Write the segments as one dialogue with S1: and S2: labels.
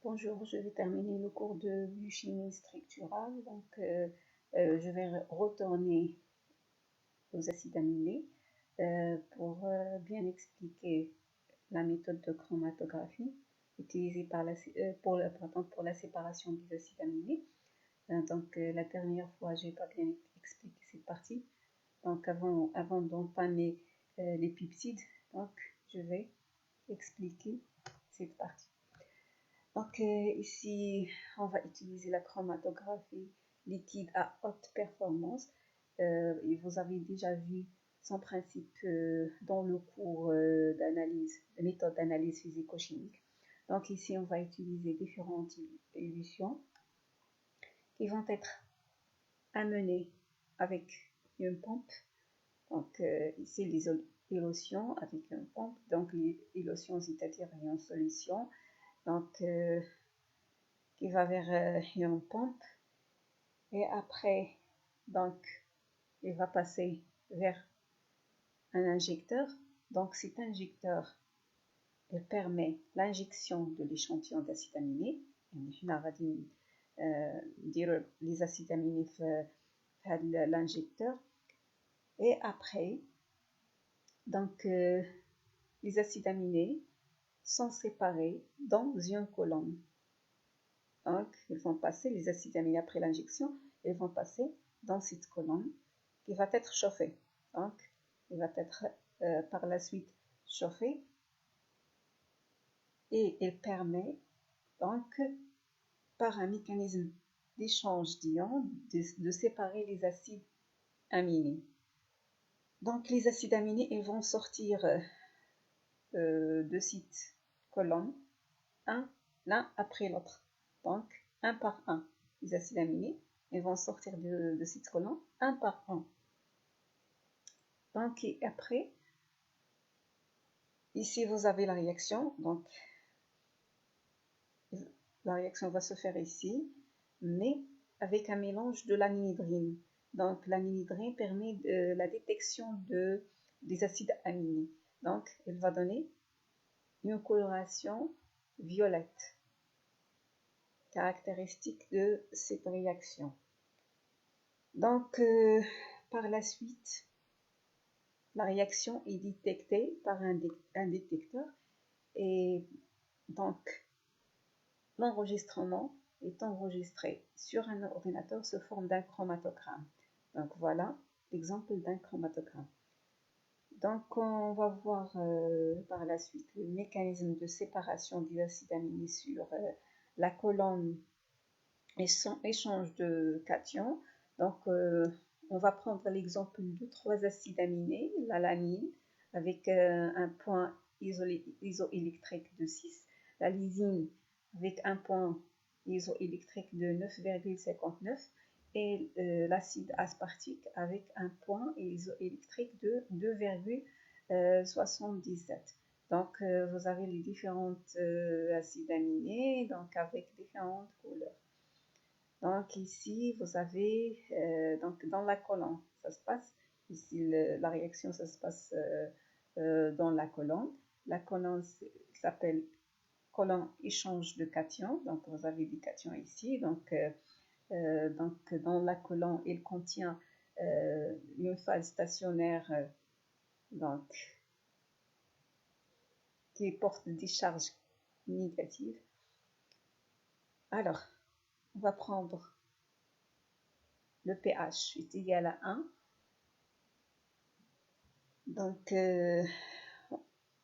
S1: Bonjour, je vais terminer le cours de biochimie structurale. Donc, je vais retourner aux acides aminés pour bien expliquer la méthode de chromatographie utilisée pour la séparation des acides aminés. Donc, la dernière fois, je n'ai pas bien expliqué cette partie. Donc, avant d'entamer les peptides, donc, je vais expliquer cette partie. Donc ici, on va utiliser la chromatographie liquide à haute performance. Et vous avez déjà vu son principe dans le cours d'analyse, de méthode d'analyse physico-chimique. Donc ici, on va utiliser différentes élutions qui vont être amenées avec une pompe. Donc ici, les élutions avec une pompe. Donc les élutions, c'est-à-dire une solution. Donc, qui va vers une pompe et après, donc, il va passer vers un injecteur. Donc, cet injecteur, il permet l'injection de l'échantillon d'acides aminés. Les acides aminés l'injecteur. Et après, donc, les acides aminés sont séparés dans une colonne. Donc, ils vont passer, les acides aminés après l'injection, ils vont passer dans cette colonne qui va être chauffée. Donc, il va être par la suite chauffé et il permet donc par un mécanisme d'échange d'ions de séparer les acides aminés. Donc, les acides aminés, ils vont sortir de cette colonne, l'un après l'autre. Donc, un par un, les acides aminés, ils vont sortir de cette colonne, un par un. Donc, et après, ici, vous avez la réaction. Donc, la réaction va se faire ici, mais avec un mélange de l'anhydrine. Donc, l'anhydrine permet la détection des acides aminés. Donc, elle va donner une coloration violette, caractéristique de cette réaction. Donc, par la suite, la réaction est détectée par un détecteur et donc l'enregistrement est enregistré sur un ordinateur sous forme d'un chromatogramme. Donc voilà l'exemple d'un chromatogramme. Donc on va voir par la suite le mécanisme de séparation des acides aminés sur la colonne et son échange de cations. Donc on va prendre l'exemple de 3 acides aminés, l'alanine avec un point isoélectrique de 6, la lysine avec un point isoélectrique de 9,59 et l'acide aspartique avec un point isoélectrique de 2,77. Donc vous avez les différentes acides aminés donc avec différentes couleurs. Donc ici vous avez donc dans la colonne ça se passe ici la réaction ça se passe dans la colonne. La colonne s'appelle colonne échange de cations. Donc vous avez des cations ici. Donc dans la colonne il contient une phase stationnaire donc qui porte des charges négatives. Alors on va prendre le pH est égal à 1. Donc,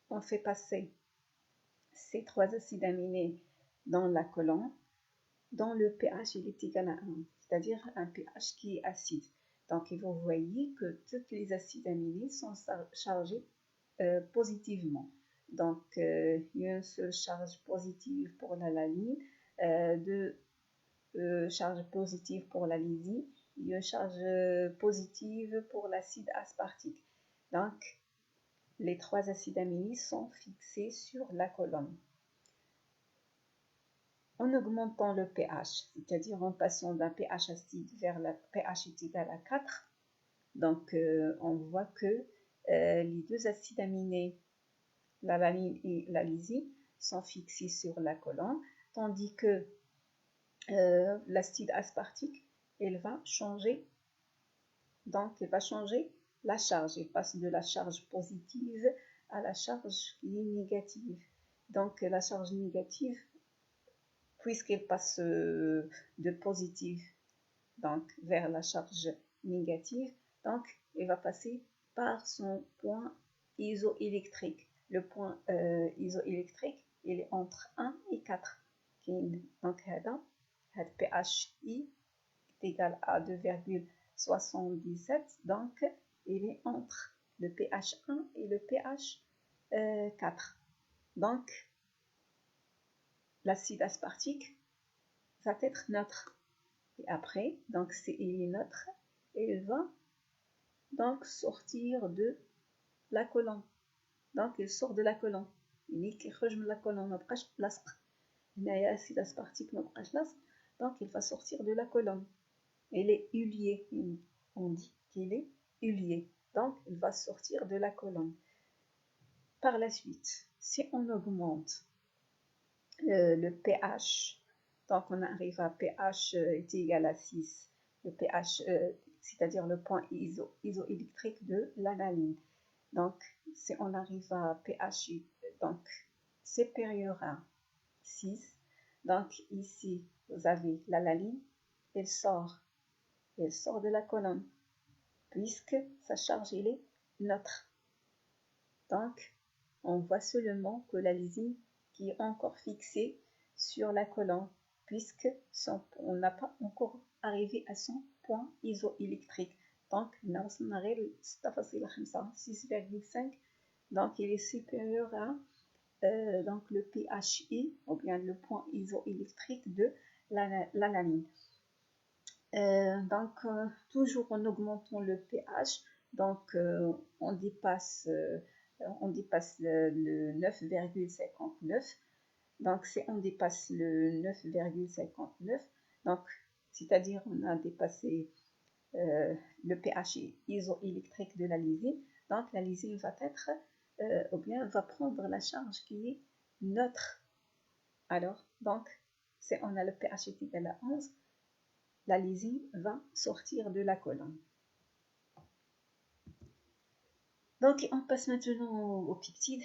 S1: on fait passer ces 3 acides aminés dans la colonne, dont le pH il est égal à 1, c'est-à-dire un pH qui est acide. Donc, vous voyez que tous les acides aminés sont chargés positivement. Donc, il y a une seule charge positive pour la laline, 2 charges positives pour la lysine, il y a une charge positive pour l'acide aspartique. Donc, les 3 acides aminés sont fixés sur la colonne. En augmentant le pH, c'est-à-dire en passant d'un pH acide vers le pH est égal à 4, donc on voit que les 2 acides aminés, la laline et la lysine, sont fixés sur la colonne, tandis que l'acide aspartique, elle va changer, donc elle va changer la charge. Elle passe de la charge positive à la charge qui est négative. Donc la charge négative, puisqu'elle passe de positive donc vers la charge négative, donc elle va passer par son point isoélectrique. Le point isoélectrique, il est entre 1 et 4. Donc PHI est égal à 2,77. Donc il est entre le pH 1 et le pH 4. Donc l'acide aspartique va être neutre. Et après, donc il est neutre et il va donc sortir de la colonne. Donc il sort de la colonne. Il يخرج من la colonne, ما بقاش لاصق. هنايا acide aspartique ما بقاش لاصق. Donc il va sortir de la colonne. Il est huilier. On dit qu'il est huilier. Donc il va sortir de la colonne. Par la suite, si on augmente le pH, donc on arrive à pH est égal à 6, le pH, c'est-à-dire le point isoélectrique de l'analyne. Donc si on arrive à pH donc supérieur à 6, donc ici vous avez l'analyne, elle sort de la colonne puisque sa charge elle est neutre. Donc on voit seulement que la lysine qui est encore fixée sur la colonne puisque on n'a pas encore arrivé à son point isoélectrique. Donc 6,5, donc il est supérieur à donc le PHI ou bien le point isoélectrique de l'analyne. Donc toujours en augmentant le pH, donc on dépasse le 9,59. Donc si on dépasse le 9,59, donc c'est-à-dire on a dépassé le pH isoélectrique de la lysine, donc la lysine va être ou bien va prendre la charge qui est neutre. Alors donc si on a le pH égal à 11, la lysine va sortir de la colonne. Donc on passe maintenant aux peptides.